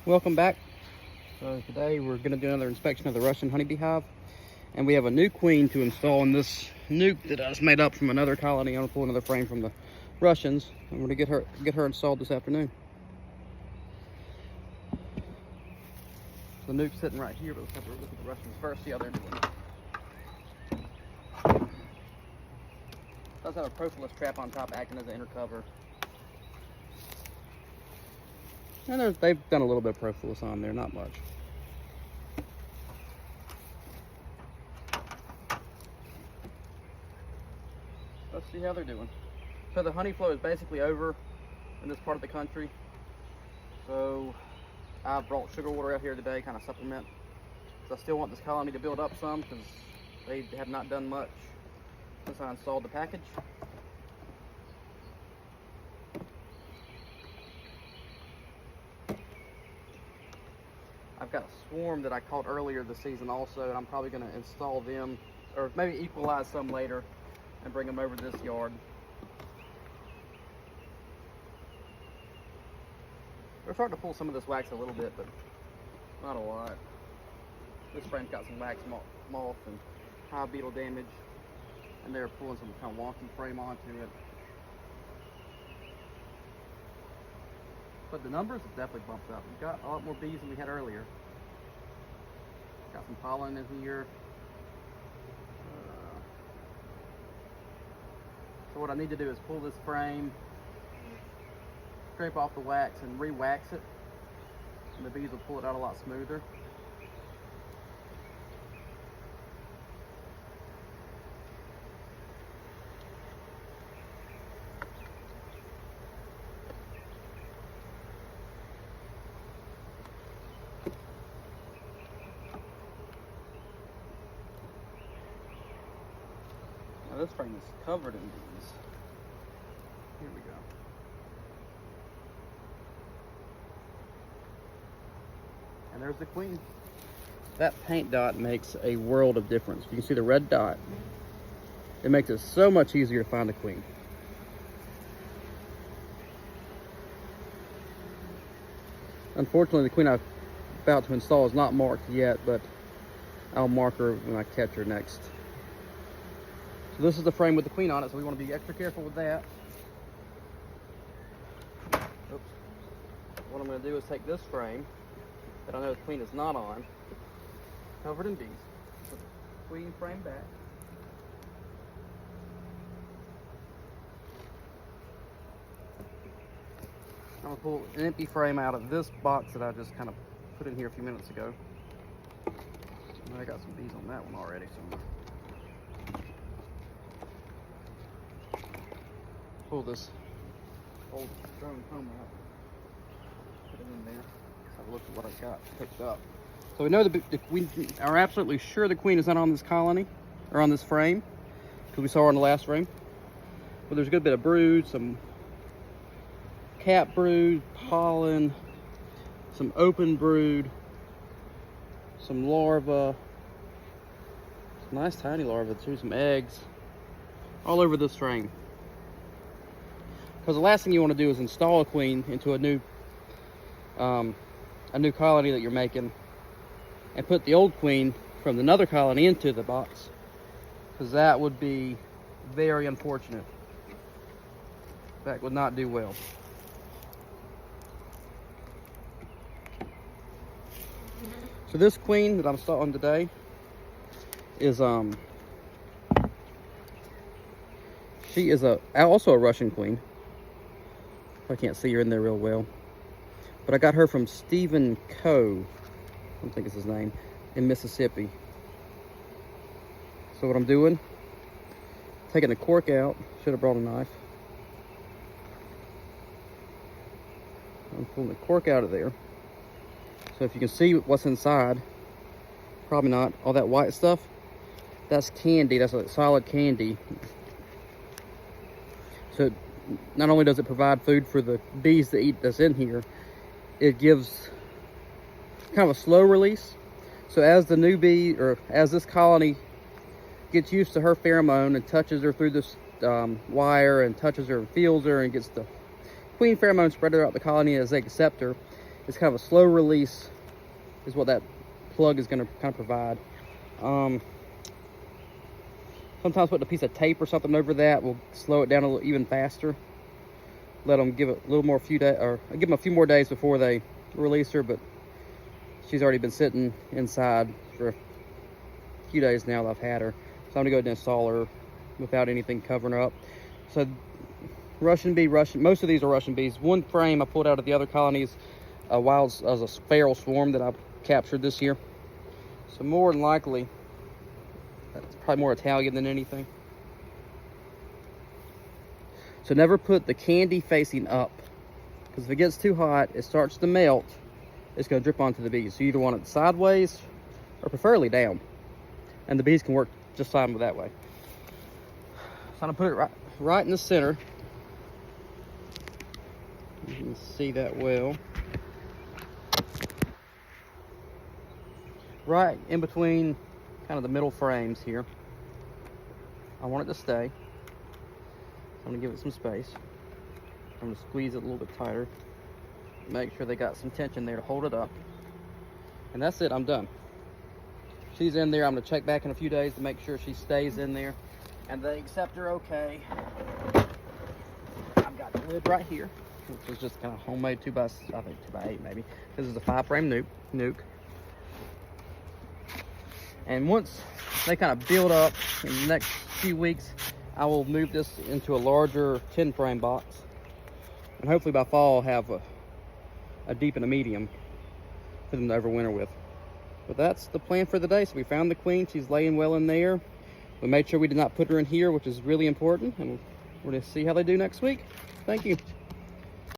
Welcome back. So today we're going to do another inspection of the Russian honeybee hive, and we have a new queen to install in this nuke that I just made up from another colony. I'm going to pull another frame from the Russians. I'm going to get her installed this afternoon. The nuke's sitting right here, but let's have a look at the Russians first, see how they're doing. It does have a propolis trap on top acting as an inner cover. And they've done a little bit of propolis on there, not much. Let's see how they're doing. So the honey flow is basically over in this part of the country. So I brought sugar water out here today, kind of supplement. So I still want this colony to build up some because they have not done much since I installed the package. I've got a swarm that I caught earlier this season also, and I'm probably going to install them, or maybe equalize some later and bring them over to this yard. We're starting to pull some of this wax a little bit, but not a lot. This frame's got some wax moth and hive beetle damage, and they're pulling some kind of wonky frame onto it. But the numbers have definitely bumped up. We've got a lot more bees than we had earlier. Got some pollen in here. So what I need to do is pull this frame, scrape off the wax, and re-wax it. And the bees will pull it out a lot smoother. This frame is covered in bees. Here we go. And there's the queen. That paint dot makes a world of difference. You can see the red dot. It makes it so much easier to find the queen. Unfortunately, the queen I'm about to install is not marked yet, but I'll mark her when I catch her next. So this is the frame with the queen on it, so we want to be extra careful with that. Oops. What I'm going to do is take this frame that I know the queen is not on, covered in bees, put the queen frame back. I'm going to pull an empty frame out of this box that I just kind of put in here a few minutes ago. I got some bees on that one already. So pull this old drone comb out, put it in there. Let's have a look at what I got picked up. So we know we are absolutely sure the queen is not on this colony, or on this frame, because we saw her on the last frame. But there's a good bit of brood, some cap brood, pollen, some open brood, some larvae, some nice tiny larvae too, some eggs, all over this frame. Because the last thing you want to do is install a queen into a new colony that you're making, and put the old queen from another colony into the box, because that would be very unfortunate. That would not do well. So this queen that I'm installing today is she is also a Russian queen. I can't see her in there real well, but I got her from Stephen Coe, I don't think it's his name, in Mississippi. So what I'm doing, taking the cork out, should have brought a knife. I'm pulling the cork out of there. So if you can see what's inside, probably not, all that white stuff, that's candy, that's a solid candy. So not only does it provide food for the bees to eat that's in here, it gives kind of a slow release. So as the new bee, or as this colony gets used to her pheromone and touches her through this wire and touches her and feels her and gets the queen pheromone spread throughout the colony as they accept her, It's kind of a slow release is what that plug is going to kind of provide. Sometimes putting a piece of tape or something over that will slow it down a little even faster. Let them give it a little more few days, or give them a few more days before they release her. But she's already been sitting inside for a few days now that I've had her. So I'm gonna go ahead and install her without anything covering her up. So Russian bee, most of these are Russian bees. One frame I pulled out of the other colonies, a feral swarm that I captured this year. So more than likely, that's probably more Italian than anything. So never put the candy facing up, because if it gets too hot, it starts to melt. It's going to drip onto the bees. So you either want it sideways or preferably down, and the bees can work just fine with that way. So I'm going to put it right in the center. You can see that well. Right in between kind of the middle frames here. I want it to stay. I'm gonna give it some space. I'm gonna squeeze it a little bit tighter. Make sure they got some tension there to hold it up. And that's it, I'm done. She's in there. I'm gonna check back in a few days to make sure she stays in there and they accept her okay. I've got the lid right here, which is just kind of homemade 2x8 maybe. This is a 5-frame nuke. And once they kind of build up in the next few weeks, I will move this into a larger 10-frame box. And hopefully by fall, I'll have a deep and a medium for them to overwinter with. But that's the plan for the day. So we found the queen. She's laying well in there. We made sure we did not put her in here, which is really important. And we're going to see how they do next week. Thank you.